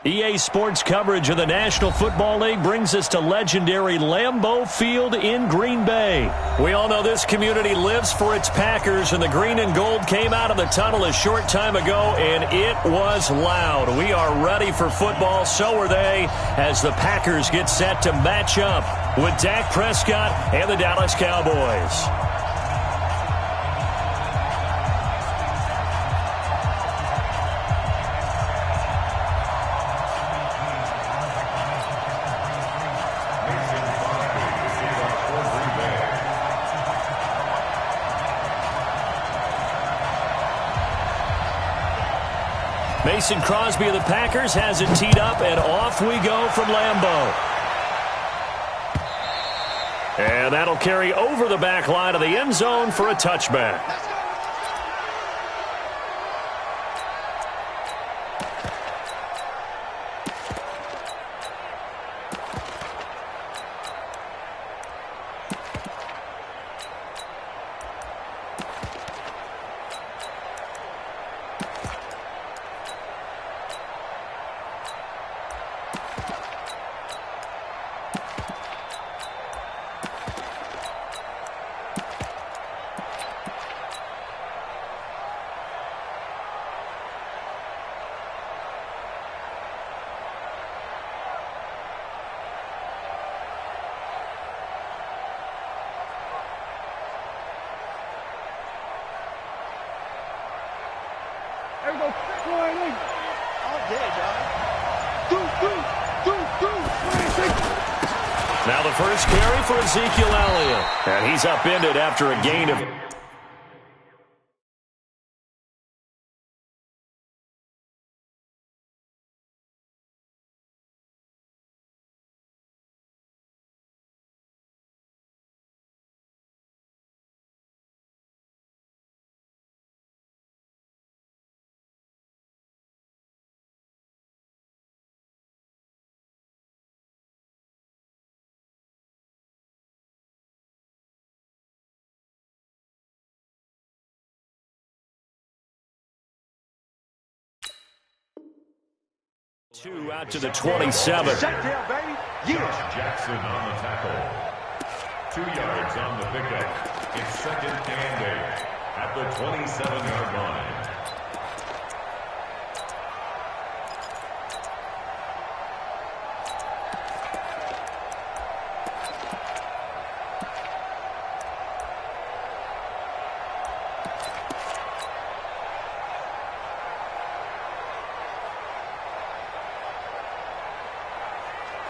EA Sports coverage of the National Football League brings us to legendary Lambeau Field in Green Bay. We all know this community lives for its Packers, and the green and gold came out of the tunnel a short time ago, and it was loud. We are ready for football, so are they, as the Packers get set to match up with Dak Prescott and the Dallas Cowboys. Mason Crosby of the Packers has it teed up, and off we go from Lambeau. And that'll carry over the back line of the end zone for a touchback. Now the first carry for Ezekiel Elliott. And he's upended after a gain of... Two out to the 27. Jackson on the tackle. 2 yards on the pickup. It's second and 8 at the 27-yard line.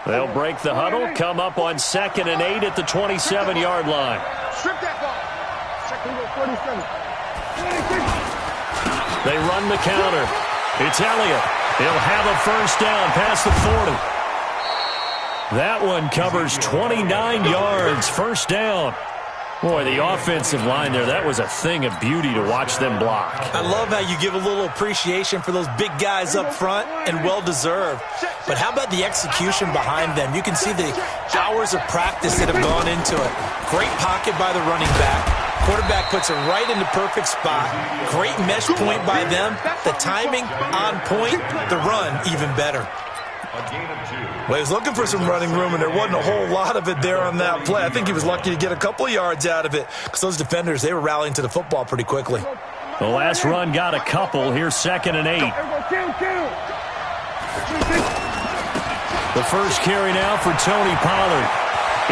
They'll break the huddle, come up on 2nd and 8 at the 27-yard line. Strip that ball. Second and 47. They run the counter. It's Elliott. He'll have a first down past the 40. That one covers 29 yards. First down. Boy, the offensive line there, that was a thing of beauty to watch them block. I love how you give a little appreciation for those big guys up front, and well-deserved. But how about the execution behind them? You can see the hours of practice that have gone into it. Great pocket by the running back. Quarterback puts it right in the perfect spot. Great mesh point by them. The timing on point. The run even better. Well, he was looking for some running room, and there wasn't a whole lot of it there on that play. I think he was lucky to get a couple of yards out of it because those defenders, they were rallying to the football pretty quickly. The last run got a couple. Here's 2nd and 8. The first carry now for Tony Pollard.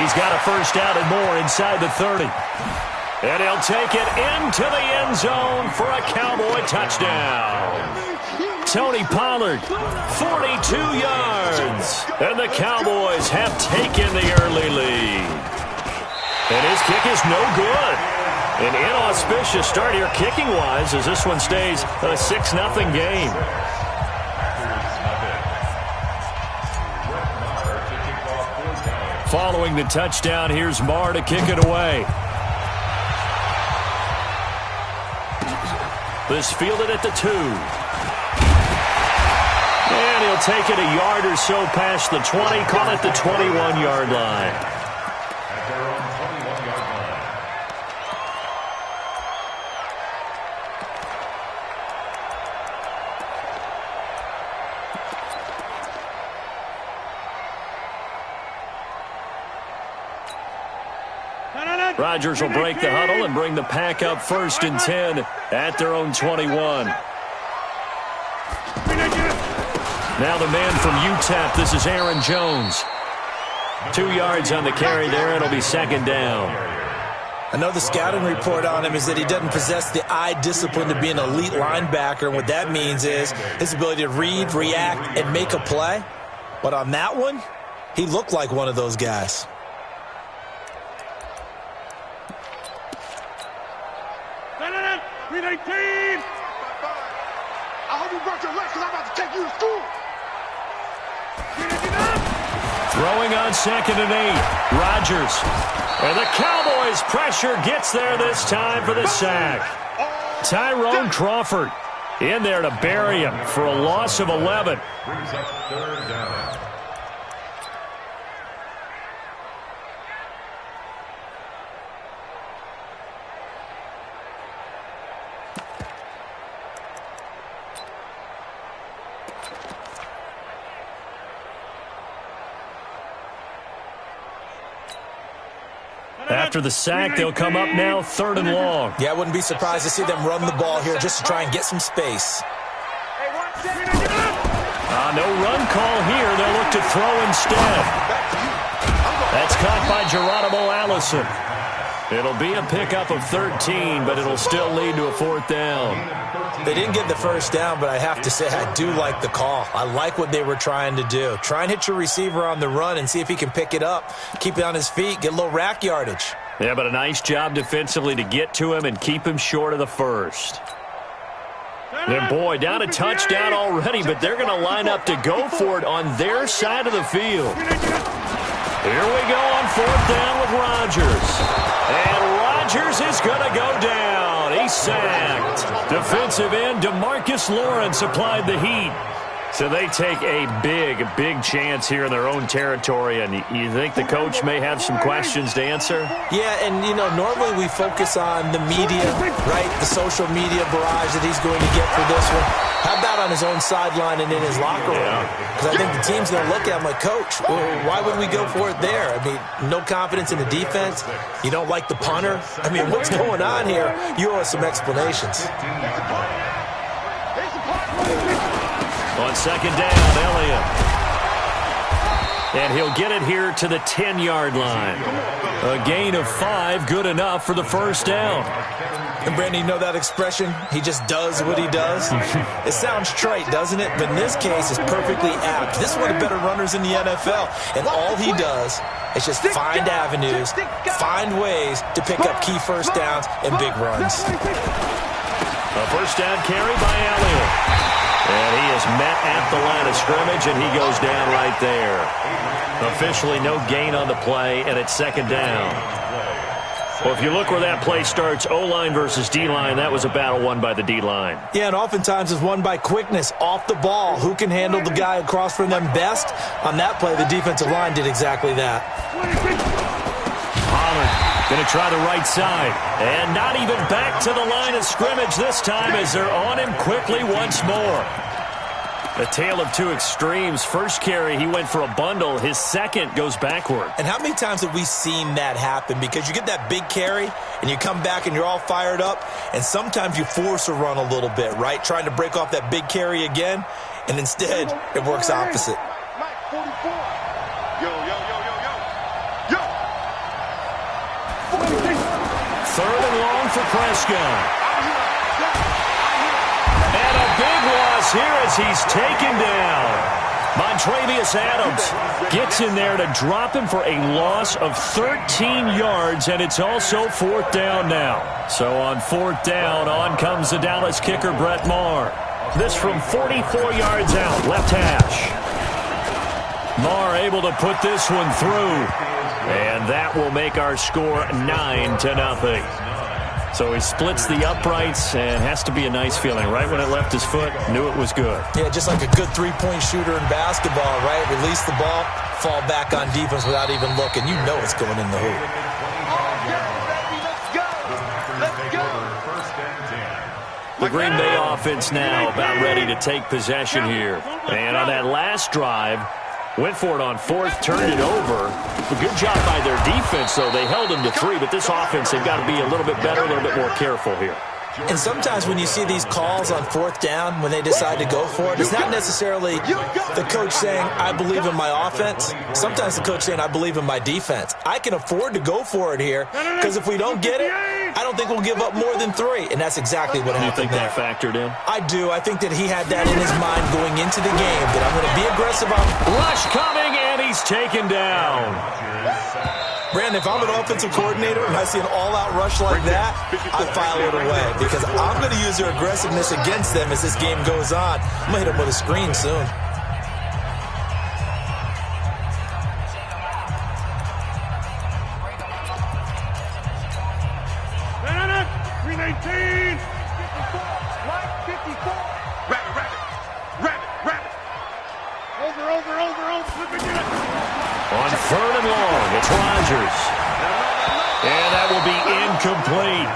He's got a first down and more inside the 30. And he'll take it into the end zone for a Cowboy touchdown. Tony Pollard, 42 yards. And the Cowboys have taken the early lead. And his kick is no good. An inauspicious start here kicking-wise as this one stays a 6-0 game. Following the touchdown, here's Marr to kick it away. This fielded at the 2. And he'll take it a yard or so past the 20, call it the 21-yard line. At their own 21-yard line. Rodgers will break the huddle and bring the pack up 1st and 10 at their own 21. Now the man from UTEP, this is Aaron Jones. 2 yards on the carry there. It'll be 2nd down. I know the scouting report on him is that he doesn't possess the eye discipline to be an elite linebacker. And what that means is his ability to read, react, and make a play. But on that one, he looked like one of those guys. I hope you brought your lunch because I'm about to take you to school. Throwing on 2nd and 8. Rodgers. And the Cowboys pressure gets there this time for the sack. Tyrone Crawford in there to bury him for a loss of 11. Brings up 3rd down. After the sack, they'll come up now 3rd and long. Yeah, I wouldn't be surprised to see them run the ball here just to try and get some space. No run call here. They'll look to throw instead. That's caught by Geronimo Allison. It'll be a pickup of 13, but it'll still lead to a 4th down. They didn't get the 1st down, but I have to say I do like the call. I like what they were trying to do. Try and hit your receiver on the run and see if he can pick it up. Keep it on his feet, get a little rack yardage. Yeah, but a nice job defensively to get to him and keep him short of the 1st. And boy, down a touchdown already, but they're going to line up to go for it on their side of the field. Here we go on 4th down with Rodgers. And Rodgers is going to go down. He's sacked. Defensive end DeMarcus Lawrence applied the heat. So they take a big, big chance here in their own territory. And you think the coach may have some questions to answer? Yeah, and, normally we focus on the media, right? The social media barrage that he's going to get for this one. How about on his own sideline and in his locker room? Because I think the team's going to look at him like, Coach, why would we go for it there? I mean, no confidence in the defense. You don't like the punter. I mean, what's going on here? You owe us some explanations. On 2nd down, Elliott. And he'll get it here to the 10-yard line. A gain of 5, good enough for the 1st down. And, Brandon, you know that expression? He just does what he does? It sounds trite, doesn't it? But in this case, it's perfectly apt. This is one of the better runners in the NFL. And all he does is just find avenues, find ways to pick up key 1st downs and big runs. A 1st down carry by Elliott. And he is met at the line of scrimmage, and he goes down right there. Officially no gain on the play, and it's 2nd down. Well, if you look where that play starts, O-line versus D-line, that was a battle won by the D-line. Yeah, and oftentimes it's won by quickness, off the ball. Who can handle the guy across from them best? On that play, the defensive line did exactly that. Pollard going to try the right side. And not even back to the line of scrimmage this time as they're on him quickly once more. A tale of two extremes. First carry, he went for a bundle. His second goes backward. And how many times have we seen that happen? Because you get that big carry, and you come back and you're all fired up, and sometimes you force a run a little bit, right? Trying to break off that big carry again, and instead it works opposite. Mike, 44. Yo, yo, yo, yo, yo. Yo. 3rd and long for Prescott. And a big loss here as he's taken down. Montravius Adams gets in there to drop him for a loss of 13 yards, and it's also 4th down now. So on 4th down, on comes the Dallas kicker, Brett Maher. This from 44 yards out, left hash. Maher able to put this one through, and that will make our score 9-0. So he splits the uprights, and has to be a nice feeling. Right when it left his foot, knew it was good. Yeah, just like a good three-point shooter in basketball, right? Release the ball, fall back on defense without even looking. You know it's going in the hoop. The Green Bay offense now about ready to take possession here. And on that last drive, Went for it on fourth, turned it over. A good job by their defense, though. They held them to 3, but this offense, they've got to be a little bit better, a little bit more careful here. And sometimes when you see these calls on fourth down, when they decide to go for it, it's not necessarily the coach saying, I believe in my offense. Sometimes the coach saying, I believe in my defense. I can afford to go for it here because if we don't get it, I don't think we'll give up more than 3. And that's exactly what happened there. You think that factored in? I do. I think that he had that in his mind going into the game, that I'm going to be aggressive on. Rush coming, and he's taken down. Brandon, if I'm an offensive coordinator and I see an all-out rush like that, I file it away because I'm going to use their aggressiveness against them as this game goes on. I'm going to hit them with a screen soon. On third and long, it's Rodgers. And that will be incomplete.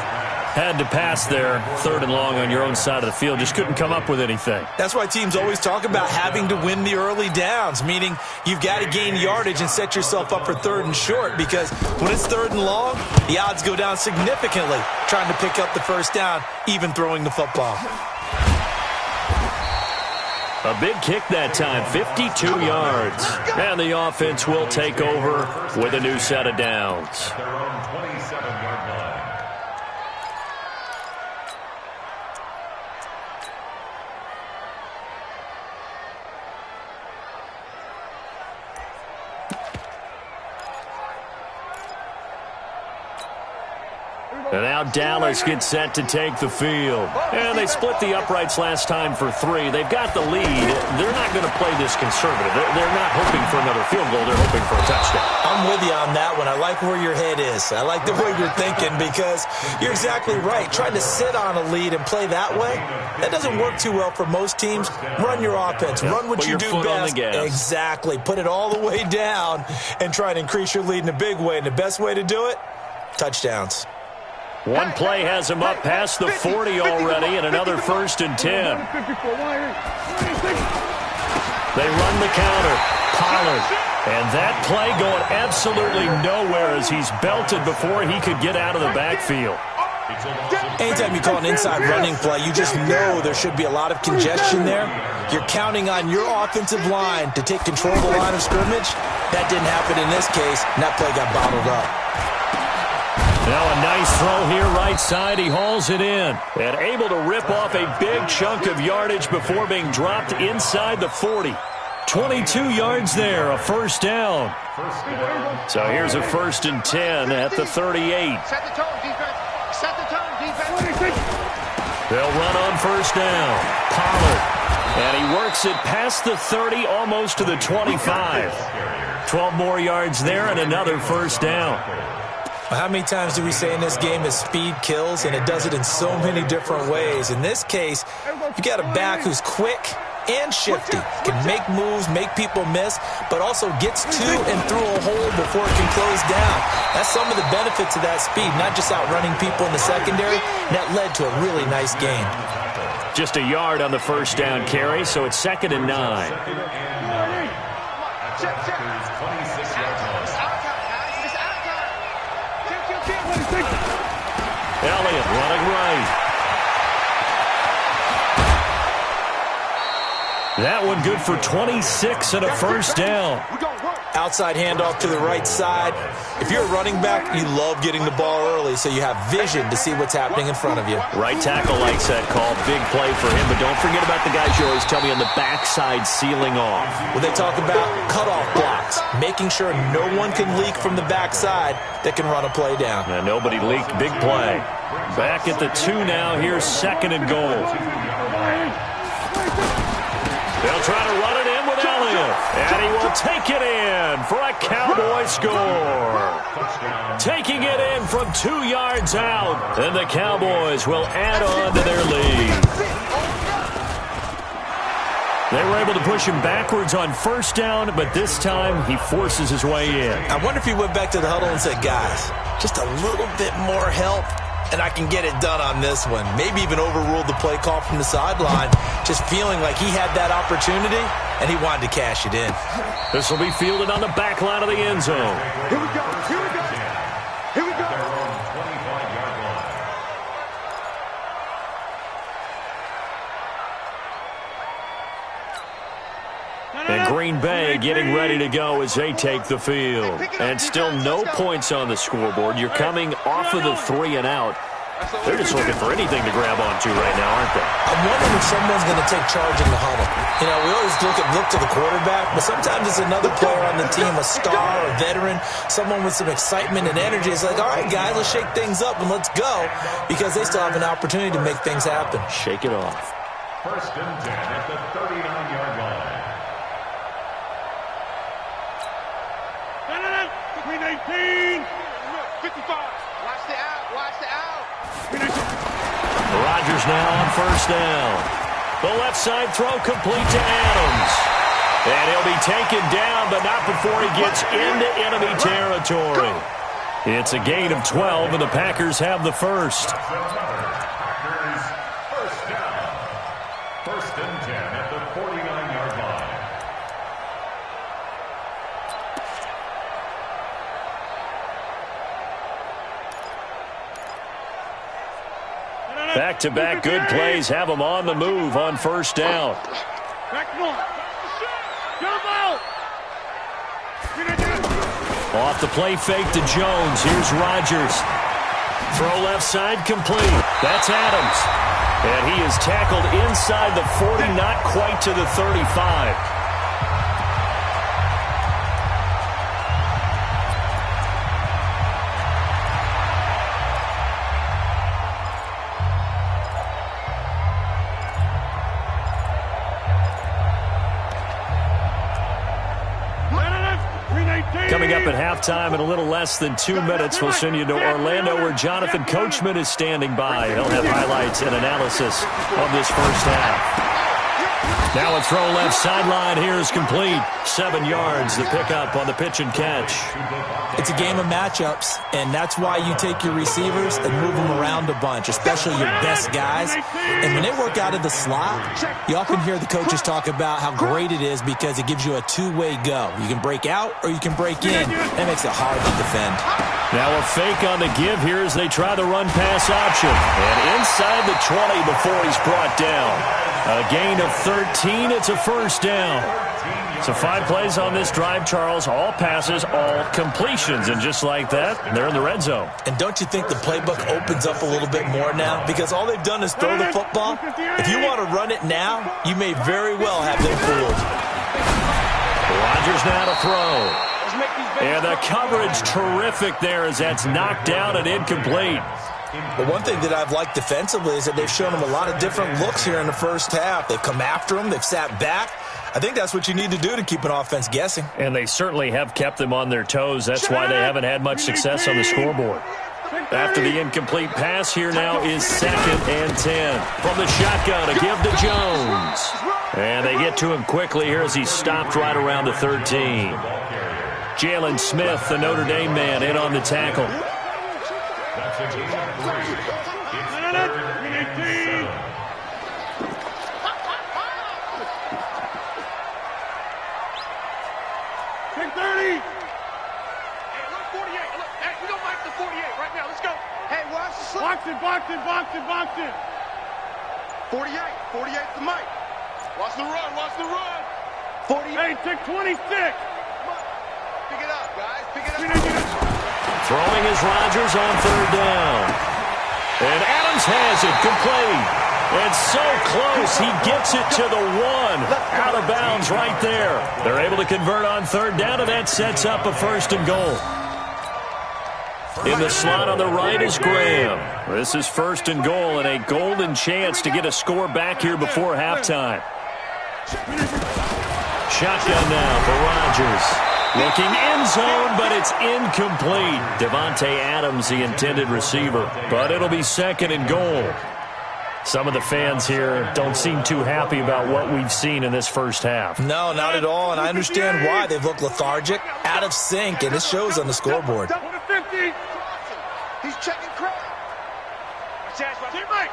Had to pass there, third and long on your own side of the field. Just couldn't come up with anything. That's why teams always talk about having to win the early downs, meaning you've got to gain yardage and set yourself up for third and short, because when it's third and long, the odds go down significantly trying to pick up the first down, even throwing the football. A big kick that time, 52 yards. And the offense will take over with a new set of downs. Their own 27-yard line. And now Dallas gets set to take the field. And they split the uprights last time for 3. They've got the lead. They're not going to play this conservative. They're not hoping for another field goal. They're hoping for a touchdown. I'm with you on that one. I like where your head is. I like the way you're thinking because you're exactly right. Trying to sit on a lead and play that way, that doesn't work too well for most teams. Run your offense. Run what you do best. Exactly. Put it all the way down and try and increase your lead in a big way. And the best way to do it, touchdowns. One play has him up past the 40 already, and another 1st and 10. They run the counter. Pollard. And that play going absolutely nowhere as he's belted before he could get out of the backfield. Anytime you call an inside running play, you just know there should be a lot of congestion there. You're counting on your offensive line to take control of the line of scrimmage. That didn't happen in this case, and that play got bottled up. Now a nice throw here right side. He hauls it in and able to rip off a big chunk of yardage before being dropped inside the 40. 22 yards there, a first down. So here's a 1st and 10 at the 38. Set the tone, defense. Set the tone, defense. They'll run on first down. Pollard. And he works it past the 30, almost to the 25. 12 more yards there and another first down. How many times do we say in this game that speed kills, and it does it in so many different ways? In this case, you got a back who's quick and shifty, can make moves, make people miss, but also gets to and through a hole before it can close down. That's some of the benefits of that speed, not just outrunning people in the secondary. That led to a really nice gain. Just a yard on the first down carry, so it's 2nd and 9. Elliott running right. That one good for 26 and a first down. Outside handoff to the right side. If you're a running back, you love getting the ball early so you have vision to see what's happening in front of you. Right tackle likes that call. Big play for him, but don't forget about the guys you always tell me on the backside sealing off. When they talk about cutoff blocks, making sure no one can leak from the backside that can run a play down. And nobody leaked. Big play. Back at the 2 now. Here's 2nd and goal. They'll try to run it in with Elliott. And he will take it in for a Cowboy score. Taking it in from 2 yards out. And the Cowboys will add on to their lead. They were able to push him backwards on first down, but this time he forces his way in. I wonder if he went back to the huddle and said, guys, just a little bit more help. and I can get it done on this one. Maybe even overruled the play call from the sideline, just feeling like he had that opportunity, and he wanted to cash it in. This will be fielded on the back line of the end zone. Here we go. Here we go. Here we go. And Green Bay getting ready to go as they take the field. And still no points on the scoreboard. You're coming off of the 3 and out. They're just looking for anything to grab onto right now, aren't they? I'm wondering if someone's going to take charge in the huddle. You know, we always look to the quarterback, but sometimes it's another player on the team, a star, a veteran, someone with some excitement and energy. It's like, all right, guys, let's shake things up and let's go, because they still have an opportunity to make things happen. Shake it off. 1st and 10 at the 39-yard line. 18, 55. Watch the out. Watch the out. Rodgers now on 1st down. The left side throw complete to Adams. And he'll be taken down, but not before he gets into enemy territory. It's a gain of 12, and the Packers have the first. Packers 1st down. 1st and 10 at the 49-yard line. Back-to-back good plays have them on the move on 1st down. Off the play fake to Jones. Here's Rodgers. Throw left side complete. That's Adams. And he is tackled inside the 40, not quite to the 35. Coming up at halftime in a little less than 2 minutes, we'll send you to Orlando, where Jonathan Coachman is standing by. He'll have highlights and analysis of this first half. Now a throw left sideline here is complete. 7 yards, the pickup on the pitch and catch. It's a game of matchups, and that's why you take your receivers and move them around a bunch, especially your best guys. And when they work out of the slot, you often hear the coaches talk about how great it is because it gives you a two-way go. You can break out or you can break in. That makes it hard to defend. Now a fake on the give here as they try the run-pass option. And inside the 20 before he's brought down. A gain of 13. It's a 1st down. So 5 plays on this drive, Charles. All passes, all completions. And just like that, they're in the red zone. And don't you think the playbook opens up a little bit more now? Because all they've done is throw the football. If you want to run it now, you may very well have them fooled. Rodgers now to throw. And the coverage terrific there as that's knocked down and incomplete. But one thing that I've liked defensively is that they've shown them a lot of different looks here in the first half. They've come after them. They've sat back. I think that's what you need to do to keep an offense guessing. And they certainly have kept them on their toes. That's why they haven't had much success on the scoreboard. After the incomplete pass, here now is 2nd and 10. From the shotgun, a give to Jones. And they get to him quickly here as he's stopped right around the 13. Jalen Smith, the Notre Dame man, in on the tackle. That's a gain of 3. It's 3rd and 7. Take 30. Hey, look, 48. Look, hey, we don't like the 48 right now. Let's go. Hey, watch the slip. Box it. 48. 48's the mic. Watch the run. 48. Hey, take 26. Pick it up, guys. Pick it up. Throwing is Rodgers on 3rd down. And Adams has it complete. And so close, he gets it to the 1. Out of bounds right there. They're able to convert on 3rd down, and that sets up a 1st and goal. In the slot on the right is Graham. This is 1st and goal, and a golden chance to get a score back here before halftime. Shotgun now for Rodgers. Looking end zone, but it's incomplete. Devontae Adams, the intended receiver. But it'll be 2nd and goal. Some of the fans here don't seem too happy about what we've seen in this first half. No, not at all, and I understand why. They've looked lethargic, out of sync, and it shows on the scoreboard. He's checking crowd. chance. Teammate.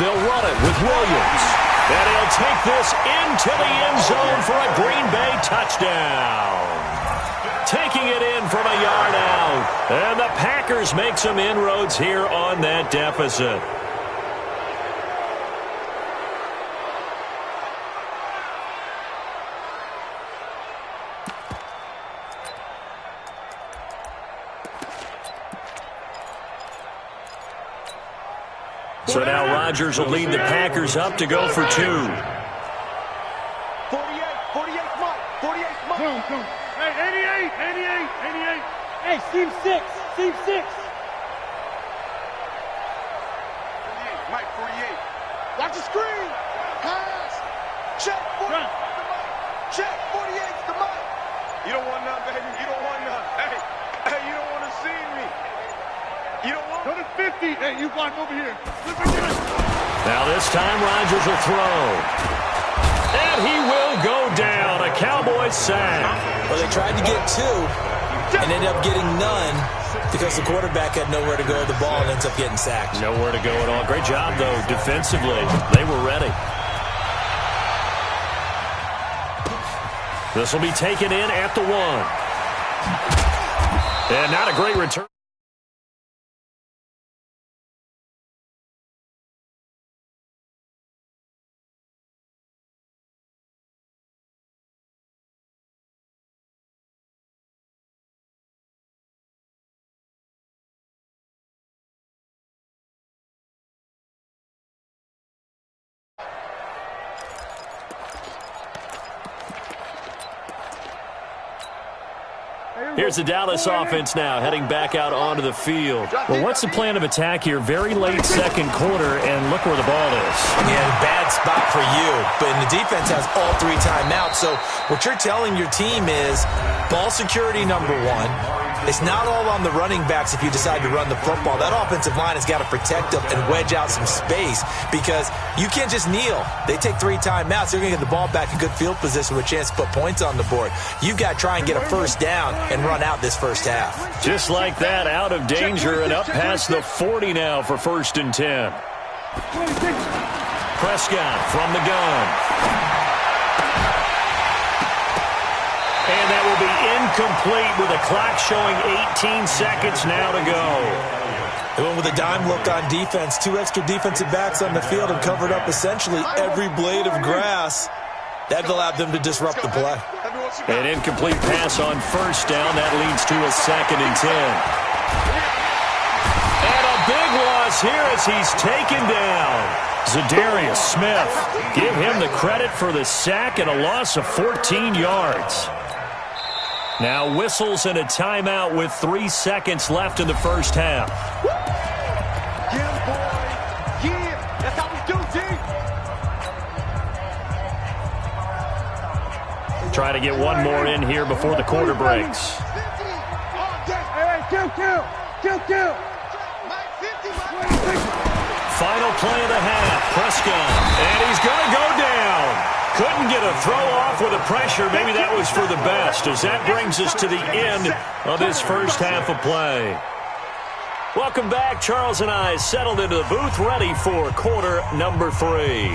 They'll run it with Williams. And he'll take this into the end zone for a Green Bay touchdown. Taking it in from a yard out. And the Packers make some inroads here on that deficit. So now Rodgers will lead the Packers up to go for 2. 48, Mike. 48, Mike. Hey, 88. Hey, seam 6. 48, Mike, 48. Watch the screen. Pass. Check. 48. Check. 48's the Mike. You don't want none, baby. You don't want none. Hey, you don't want to see me. You don't want. Go to 50. Hey, you block over here. Now this time Rodgers will throw. And he will go down. A Cowboys sack. Well, they tried to get 2 and ended up getting none because the quarterback had nowhere to go with the ball and ends up getting sacked. Nowhere to go at all. Great job, though, defensively. They were ready. This will be taken in at the 1. And not a great return. Here's the Dallas offense now, heading back out onto the field. Well, what's the plan of attack here? Very late second quarter, and look where the ball is. Yeah, bad spot for you, but the defense has all 3 timeouts. So what you're telling your team is ball security number 1. It's not all on the running backs if you decide to run the football. That offensive line has got to protect them and wedge out some space because you can't just kneel. They take 3 timeouts. They're going to get the ball back in good field position with a chance to put points on the board. You've got to try and get a first down and run out this first half. Just like that, out of danger and up past the 40 now for 1st and 10. Prescott from the gun. And that will be incomplete with a clock showing 18 seconds now to go. They went with a dime look on defense. 2 extra defensive backs on the field and covered up essentially every blade of grass. That allowed them to disrupt the play. An incomplete pass on 1st down. That leads to a 2nd and 10. And a big loss here as he's taken down. Za'Darius Smith. Give him the credit for the sack and a loss of 14 yards. Now whistles and a timeout with 3 seconds left in the first half. Yeah, boy. Yeah. That's how we do, D. Try to get one more in here before the quarter breaks. Hey, kill. Final play of the half. Prescott. And he's going to go down. Couldn't get a throw off with the pressure. Maybe that was for the best, as that brings us to the end of this first half of play. Welcome back. Charles and I settled into the booth, ready for quarter number 3.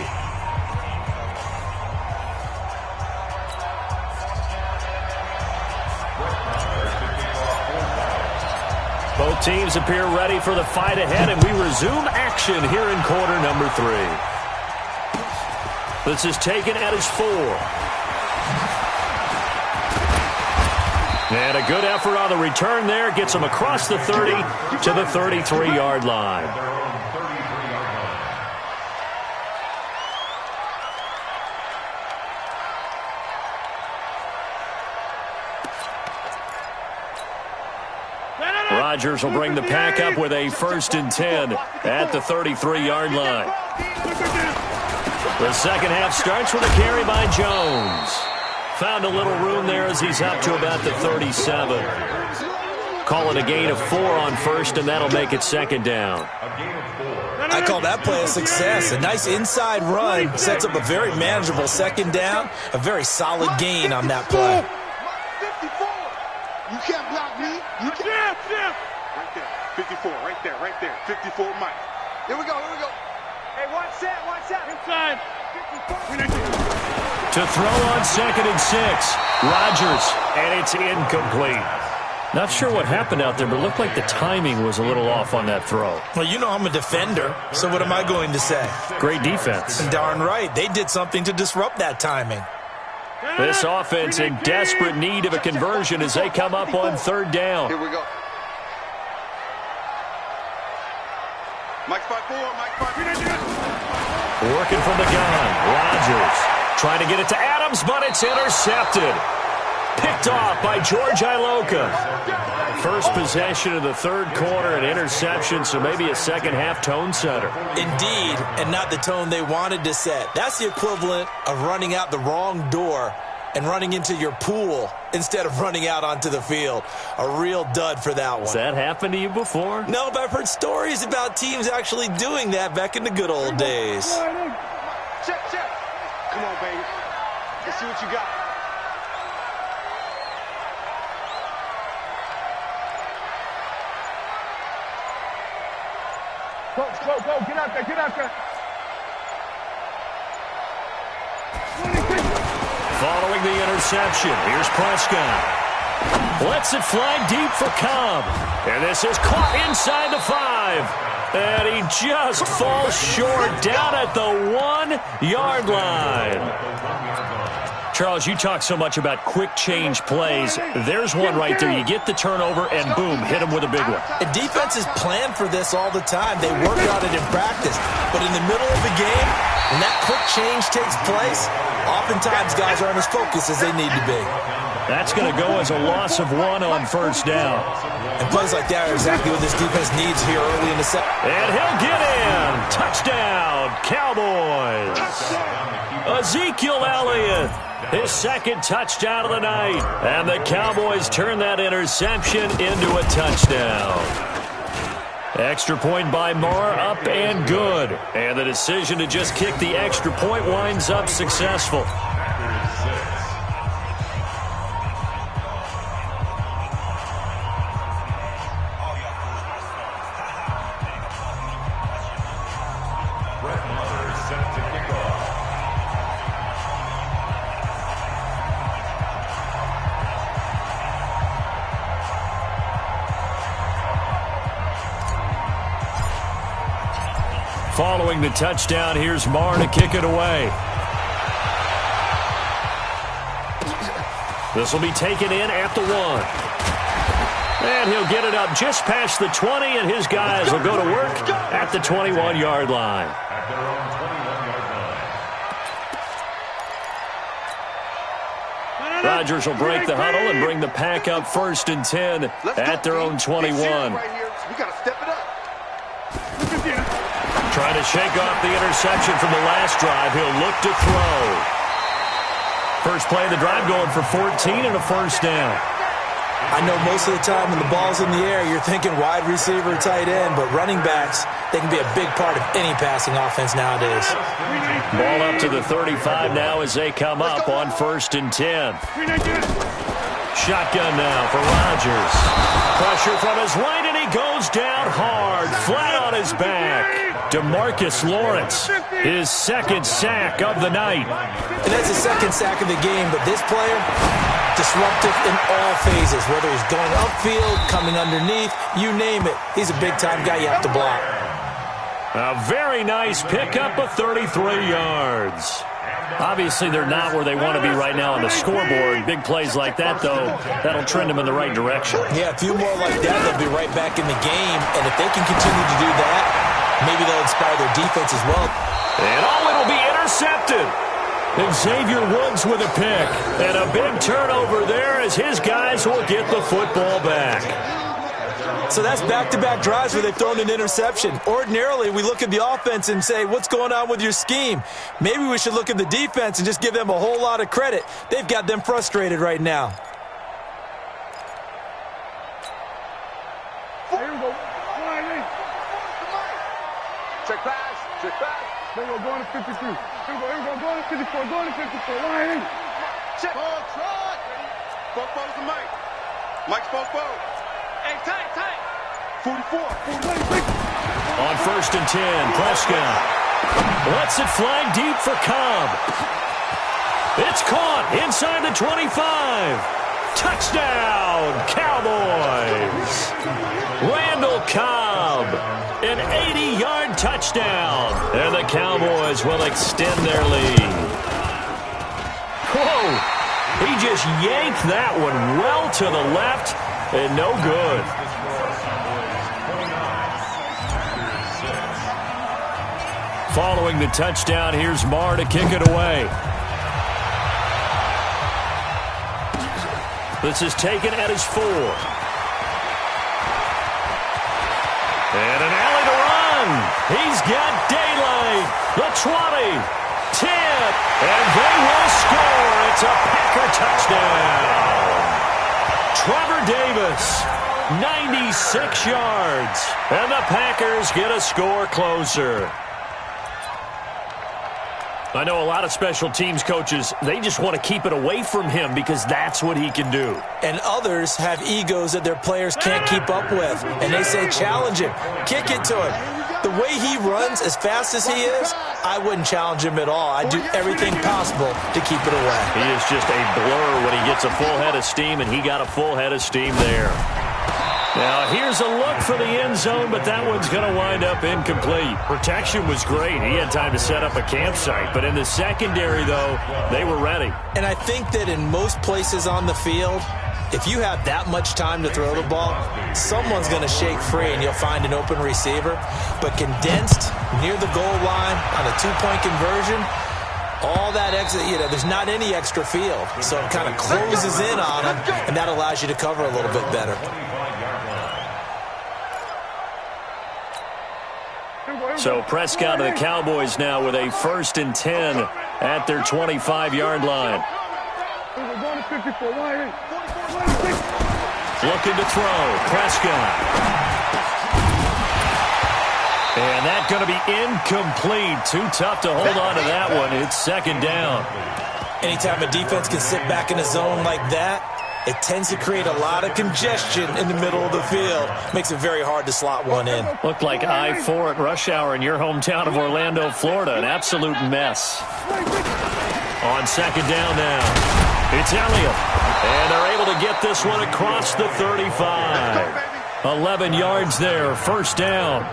Both teams appear ready for the fight ahead, and we resume action here in quarter number 3. This is taken at his 4. And a good effort on the return there. Gets him across the 30 to the 33-yard line. Rodgers will bring the pack up with a 1st and 10 at the 33-yard line. The second half starts with a carry by Jones. Found a little room there as he's up to about the 37. Call it a gain of 4 on 1st, and that'll make it 2nd down. I call that play a success. A nice inside run sets up a very manageable 2nd down. A very solid gain on that play. You can't block me. You can't. Right there. 54. Right there. 54 Mike. Here we go. Hey, watch that. Inside. 54. To throw on 2nd and 6. Rodgers, and it's incomplete. Not sure what happened out there, but it looked like the timing was a little off on that throw. Well, you know I'm a defender, so what am I going to say? Great defense. Darn right. They did something to disrupt that timing. This offense in desperate need of a conversion as they come up on 3rd down. Here we go. Mike 5-4. Working from the gun. Rodgers trying to get it to Adams, but it's intercepted. Picked off by George Iloka. First possession of the 3rd quarter, an interception, so maybe a second-half tone setter. Indeed, and not the tone they wanted to set. That's the equivalent of running out the wrong door and running into your pool instead of running out onto the field. A real dud for that one. Has that happened to you before? No, but I've heard stories about teams actually doing that back in the good old days. Check. Come on, baby. Let's see what you got. Go. Get out there. Following the interception, here's Prescott. Lets it fly deep for Cobb. And this is caught inside the 5. And he just falls short down at the 1-yard line. Charles, you talk so much about quick change plays. There's one right there. You get the turnover, and boom, hit him with a big one. And defenses plan for this all the time. They work on it in practice. But in the middle of the game, when that quick change takes place, oftentimes guys aren't as focused as they need to be. That's going to go as a loss of 1 on 1st down. And plays like that are exactly what this defense needs here early in the set. And he'll get in. Touchdown, Cowboys. Ezekiel Elliott, his 2nd touchdown of the night. And the Cowboys turn that interception into a touchdown. Extra point by Moore, up and good. And the decision to just kick the extra point winds up successful. Following the touchdown, here's Marr to kick it away. This will be taken in at the 1. And he'll get it up just past the 20, and his guys will go to work at the 21-yard line. At their own 21-yard line. Rodgers will break the huddle and bring the pack up 1st and 10 at their own 21. We got to step it up. Trying to shake off the interception from the last drive. He'll look to throw. First play of the drive going for 14 and a 1st down. I know most of the time when the ball's in the air, you're thinking wide receiver, tight end, but running backs, they can be a big part of any passing offense nowadays. Ball up to the 35 now as they come up on 1st and 10. Shotgun now for Rodgers. Pressure from his right, and he goes down hard, flat on his back. DeMarcus Lawrence, his 2nd sack of the night. And that's his 2nd sack of the game, but this player, disruptive in all phases, whether he's going upfield, coming underneath, you name it. He's a big-time guy you have to block. A very nice pickup of 33 yards. Obviously, they're not where they want to be right now on the scoreboard. Big plays like that, though, that'll trend them in the right direction. Yeah, a few more like that, they'll be right back in the game. And if they can continue to do that, maybe they'll inspire their defense as well. And it'll be intercepted. And Xavier Woods with a pick. And a big turnover there as his guys will get the football back. So that's back-to-back drives where they've thrown an interception. Ordinarily, we look at the offense and say, what's going on with your scheme? Maybe we should look at the defense and just give them a whole lot of credit. They've got them frustrated right now. Here we go. Check pass. Here we go, going to 53. Here we go, going to 54, going to 54. Check. Ball, trot. Both balls to Mike. Mike spoke both. Hey, tight. 44. On 1st and 10, Prescott lets it fly deep for Cobb. It's caught inside the 25. Touchdown, Cowboys. Randall Cobb, an 80-yard touchdown. And the Cowboys will extend their lead. Whoa, he just yanked that one well to the left and no good. Following the touchdown, here's Marr to kick it away. This is taken at his 4. And an alley to run. He's got daylight. The 20, 10, and they will score. It's a Packer touchdown. Trevor Davis, 96 yards. And the Packers get a score closer. I know a lot of special teams coaches, they just want to keep it away from him because that's what he can do. And others have egos that their players can't keep up with. And they say, challenge him, kick it to him. The way he runs as fast as he is, I wouldn't challenge him at all. I'd do everything possible to keep it away. He is just a blur when he gets a full head of steam, and he got a full head of steam there. Now, here's a look for the end zone, but that one's going to wind up incomplete. Protection was great. He had time to set up a campsite. But in the secondary, though, they were ready. And I think that in most places on the field, if you have that much time to throw the ball, someone's going to shake free and you'll find an open receiver. But condensed near the goal line on a two-point conversion, all that exit, there's not any extra field. So it kind of closes in on them, and that allows you to cover a little bit better. So Prescott of the Cowboys now with a 1st and 10 at their 25-yard line. Looking to throw. Prescott. And that's going to be incomplete. Too tough to hold on to that one. It's 2nd down. Anytime a defense can sit back in a zone like that, it tends to create a lot of congestion in the middle of the field. Makes it very hard to slot one in. Looked like I-4 at rush hour in your hometown of Orlando, Florida. An absolute mess. On 2nd down now, it's Elliott. And they're able to get this one across the 35. 11 yards there, 1st down.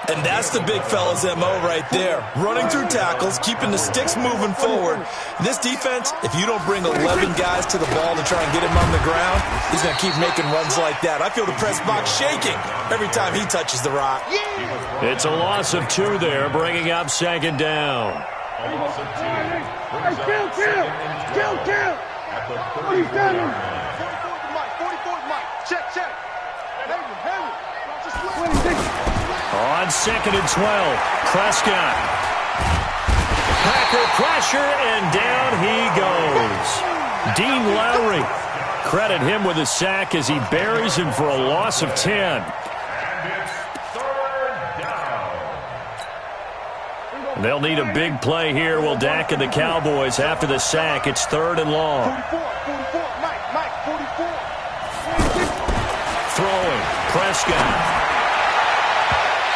And that's the big fella's MO right there. Running through tackles, keeping the sticks moving forward. This defense, if you don't bring 11 guys to the ball to try and get him on the ground, he's going to keep making runs like that. I feel the press box shaking every time he touches the rock. It's a loss of 2 there, bringing up 2nd down. A loss of 2. Kill. At the 34-yard line. 44 Mike. Check. On 2nd and 12, Prescott. Packer pressure, and down he goes. Dean Lowry. Credit him with a sack as he buries him for a loss of 10. And it's 3rd down. They'll need a big play here. Will Dak and the Cowboys after the sack. It's 3rd and long. 44, Mike, 44. Throwing, Prescott.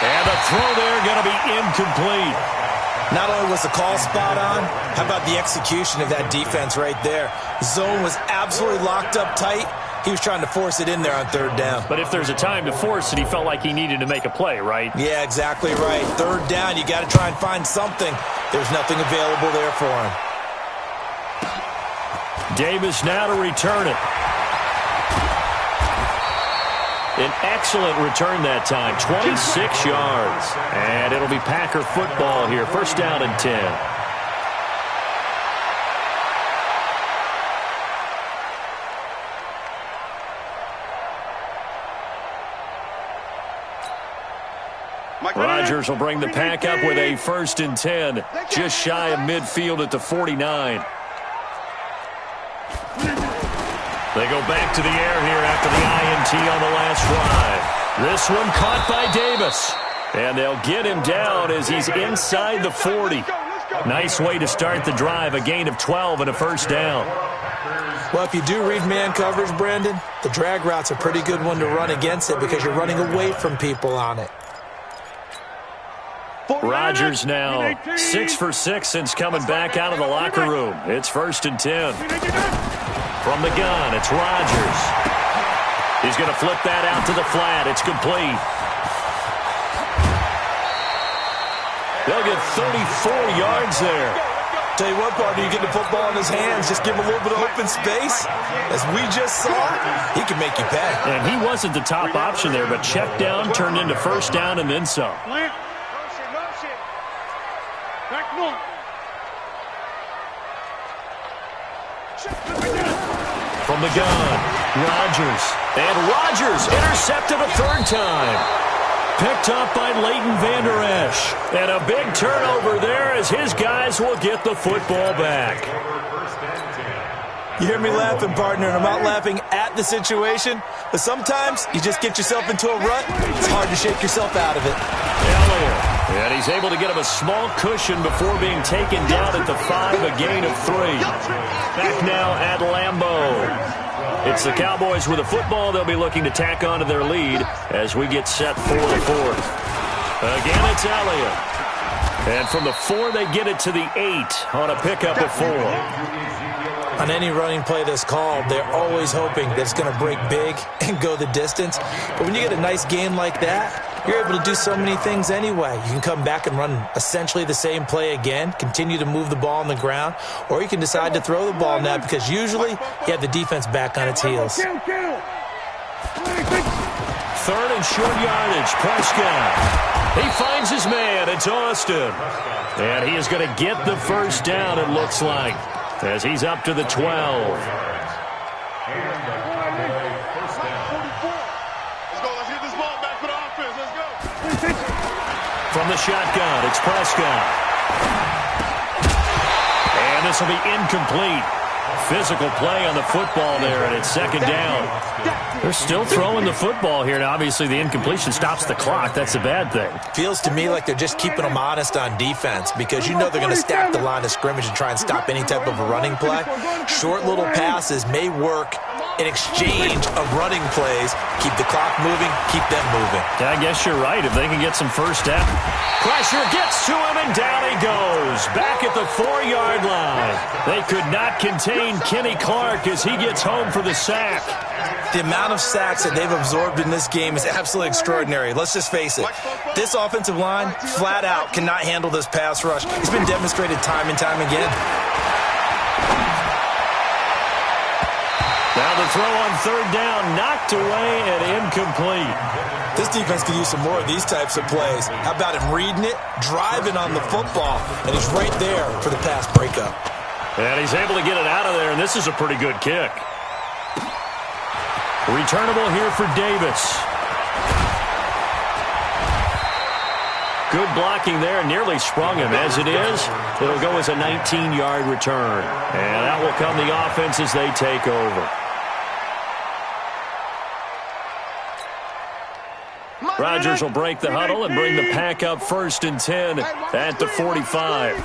And the throw there going to be incomplete. Not only was the call spot on, how about the execution of that defense right there? Zone was absolutely locked up tight. He was trying to force it in there on 3rd down. But if there's a time to force it, he felt like he needed to make a play, right? Yeah, exactly right. 3rd down, you got to try and find something. There's nothing available there for him. Davis now to return it. An excellent return that time, 26 yards. And it'll be Packer football here, 1st down and 10. Rodgers will bring the pack up with a 1st and 10, just shy of midfield at the 49. They go back to the air here after the INT on the last drive. This one caught by Davis. And they'll get him down as he's inside the 40. Nice way to start the drive, a gain of 12 and a 1st down. Well, if you do read man coverage, Brandon, the drag route's a pretty good one to run against it because you're running away from people on it. Rodgers now 6 for 6 since coming back out of the locker room. It's 1st and 10. From the gun, it's Rodgers. He's going to flip that out to the flat. It's complete. They'll get 34 yards there. Tell you what, partner, you get the football in his hands, just give him a little bit of open space. As we just saw, he can make you pay. And he wasn't the top option there, but check down turned into 1st down and then some. From the gun, Rodgers. And Rodgers intercepted a 3rd time. Picked up by Leighton Vander Esch. And a big turnover there as his guys will get the football back. You hear me laughing, partner, and I'm not laughing at the situation, but sometimes you just get yourself into a rut. It's hard to shake yourself out of it. Elliott. And he's able to get him a small cushion before being taken down at the 5, a gain of 3. Back now at Lambeau. It's the Cowboys with a football. They'll be looking to tack onto their lead as we get set for the 4th. Again, it's Elliott. And from the 4, they get it to the 8 on a pickup of 4. On any running play that's called, they're always hoping that it's going to break big and go the distance. But when you get a nice game like that, you're able to do so many things anyway. You can come back and run essentially the same play again, continue to move the ball on the ground, or you can decide to throw the ball now because usually you have the defense back on its heels. 3rd and short yardage, Prescott. He finds his man. It's Austin. And he is going to get the 1st down, it looks like, as he's up to the 12. From the shotgun, it's Prescott. And this will be incomplete. Physical play on the football there, and it's 2nd down. They're still throwing the football here, and obviously the incompletion stops the clock. That's a bad thing. Feels to me like they're just keeping them honest on defense because you know they're going to stack the line of scrimmage and try and stop any type of a running play. Short little passes may work in exchange of running plays. Keep the clock moving, keep them moving. I guess you're right. If they can get some 1st down. Pressure gets to him, and down he goes. Back at the 4-yard line. They could not contain Kenny Clark as he gets home for the sack. The amount of sacks that they've absorbed in this game is absolutely extraordinary. Let's just face it. This offensive line, flat out, cannot handle this pass rush. It's been demonstrated time and time again. Now the throw on 3rd down, knocked away and incomplete. This defense could use some more of these types of plays. How about him reading it, driving on the football, and he's right there for the pass breakup. And he's able to get it out of there, and this is a pretty good kick. Returnable here for Davis. Good blocking there, nearly sprung him. As it is, it'll go as a 19-yard return. And that will come the offense as they take over. Rodgers will break the huddle and bring the pack up 1st and 10 at the 45.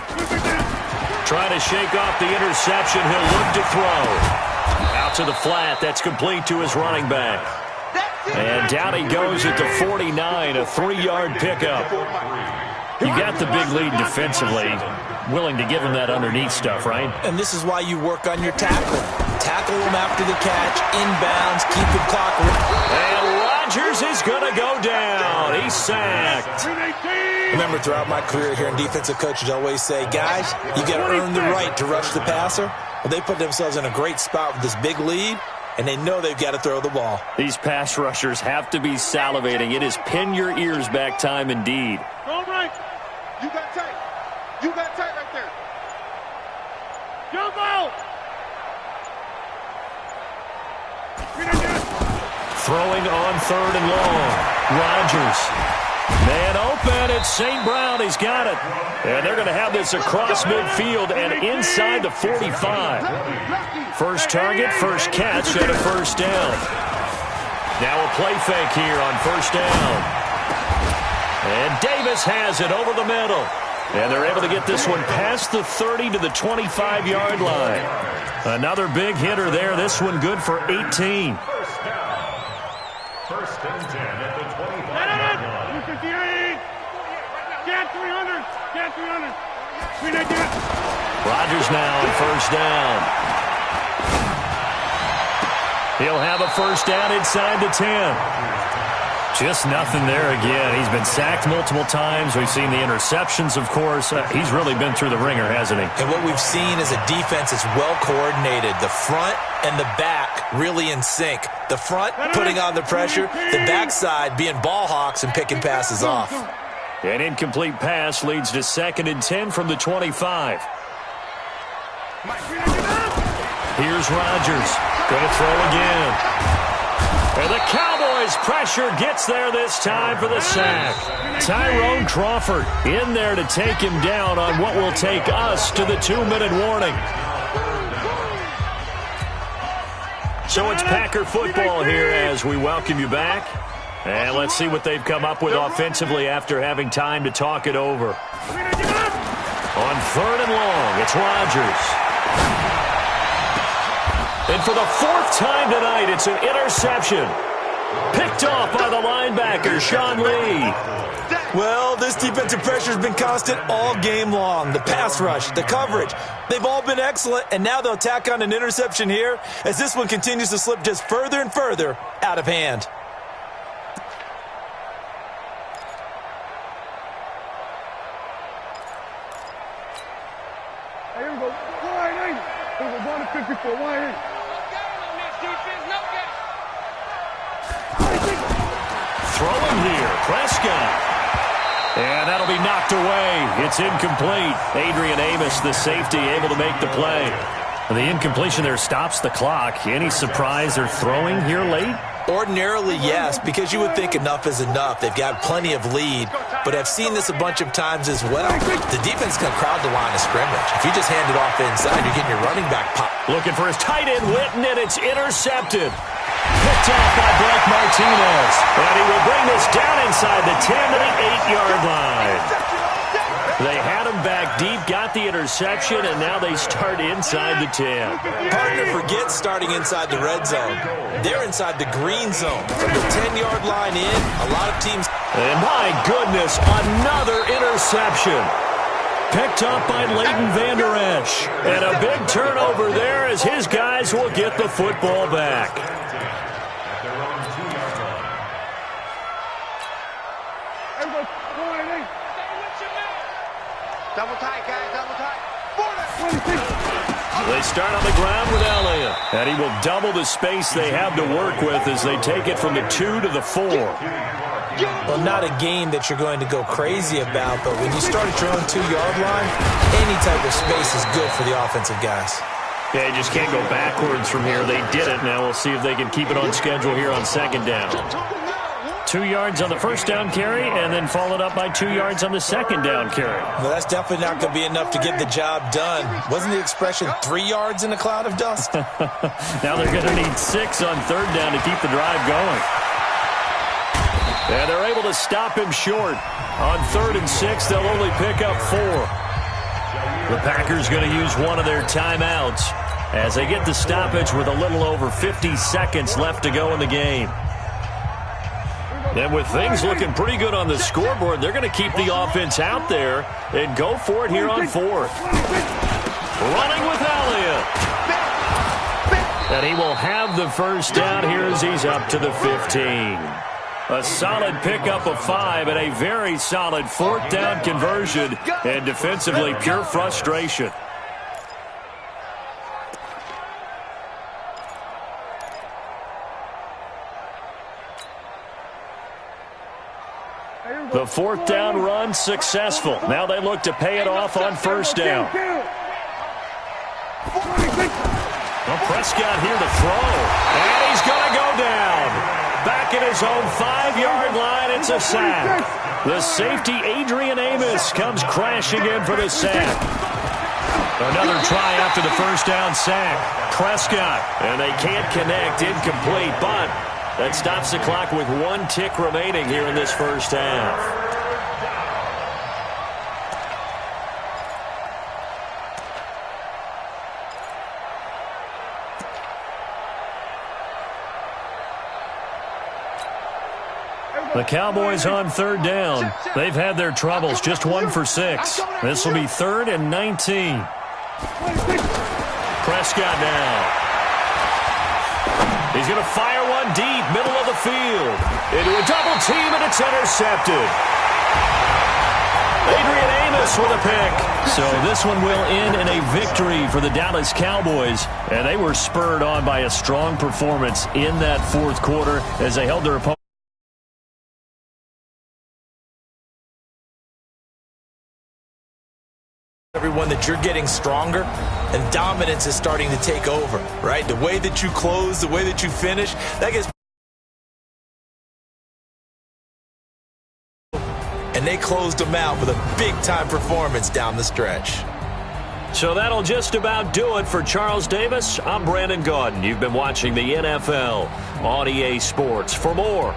Trying to shake off the interception. He'll look to throw. Out to the flat. That's complete to his running back. And down he goes at the 49, a 3-yard pickup. You got the big lead defensively. Willing to give him that underneath stuff, right? And this is why you work on your tackle. Tackle him after the catch, inbounds, keep the clock. And Rodgers is going to go down. He's sacked. Remember, throughout my career here in defensive coaches, I always say, guys, you got to earn the right to rush the passer. Well, they put themselves in a great spot with this big lead, and they know they've got to throw the ball. These pass rushers have to be salivating. It is pin your ears back time indeed. All right. You got tight. You got tight right there. Jump out. Throwing on 3rd and long. Rodgers. Man open, it's St. Brown. He's got it. And they're going to have this across midfield and inside the 45. First target, first catch, and a 1st down. Now a play fake here on 1st down. And Davis has it over the middle. And they're able to get this one past the 30 to the 25-yard line. Another big hitter there. This one good for 18. First and 10 at the 25-yard line. 258. Get 300. Get 300. Rodgers now on first down. He'll have a first down inside the 10. Just nothing there again. He's been sacked multiple times. We've seen the interceptions, of course. He's really been through the ringer, hasn't he? And what we've seen is a defense that's well coordinated. The front and the back really in sync. The front putting on the pressure, the backside being ball hawks and picking passes off. An incomplete pass leads to 2nd and 10 from the 25. Here's Rodgers. Going to throw again. And the Cowboys pressure gets there this time for the sack. Tyrone Crawford in there to take him down on what will take us to the 2-minute warning. So it's Packer football here as we welcome you back. And let's see what they've come up with offensively after having time to talk it over. On 3rd and long, it's Rodgers. And for the 4th time tonight, it's an interception. Picked off by the linebacker, Sean Lee. Well, this defensive pressure has been constant all game long. The pass rush, the coverage, they've all been excellent, and now they'll tack on an interception here as this one continues to slip just further and further out of hand. Here we go. Wide eight. Here we go. 154. Wide eight. Throwing here, Prescott. And that'll be knocked away. It's incomplete. Adrian Amos, the safety, able to make the play. The incompletion there stops the clock. Any surprise they're throwing here late? Ordinarily, yes, because you would think enough is enough. They've got plenty of lead, but I've seen this a bunch of times as well. The defense can crowd the line of scrimmage. If you just hand it off inside, you're getting your running back pop. Looking for his tight end, Witten, and it's intercepted. Picked off by Blake Martinez. And he will bring this down inside the 10 to the 8-yard line. They had him back deep, got the interception, and now they start inside the 10. Partner forgets starting inside the red zone. They're inside the green zone. From the 10-yard line in, a lot of teams... And my goodness, another interception. Picked up by Leighton Vander Esch. And a big turnover there as his guys will get the football back. Double tight, guys, double tight. They start on the ground with Elliott. And he will double the space they have to work with as they take it from the 2 to the 4. Well, not a game that you're going to go crazy about, but when you start at your own 2-yard line, any type of space is good for the offensive guys. Yeah, you just can't go backwards from here. They did it. Now we'll see if they can keep it on schedule here on 2nd down. 2 yards on the first down carry, and then followed up by 2 yards on the 2nd down carry. Well, that's definitely not going to be enough to get the job done. Wasn't the expression 3 yards in a cloud of dust? Now they're going to need 6 on 3rd down to keep the drive going. And they're able to stop him short. On 3rd and 6, they'll only pick up 4. The Packers going to use one of their timeouts as they get the stoppage with a little over 50 seconds left to go in the game. And with things looking pretty good on the scoreboard, they're going to keep the offense out there and go for it here on 4th. Running with Elliott. And he will have the first down here as he's up to the 15. A solid pickup of 5 and a very solid 4th down conversion. And defensively, pure frustration. The 4th down run successful. Now they look to pay it off on 1st down. Well, Prescott here to throw. And he's going to go down. Back at his own 5-yard line, it's a sack. The safety, Adrian Amos, comes crashing in for the sack. Another try after the 1st down sack. Prescott, and they can't connect, incomplete, but that stops the clock with 1 tick remaining here in this 1st half. The Cowboys on third down. They've had their troubles, just 1 for 6. This will be 3rd and 19. Prescott now. He's going to fire one deep, middle of the field. Into a double team, and it's intercepted. Adrian Amos with a pick. So this one will end in a victory for the Dallas Cowboys. And they were spurred on by a strong performance in that fourth quarter as they held their opponent. Everyone, that you're getting stronger and dominance is starting to take over, right? The way that you close, the way that you finish, that gets. And they closed them out with a big-time performance down the stretch. So that'll just about do it for Charles Davis. I'm Brandon Gaudin. You've been watching the NFL on EA Sports. For more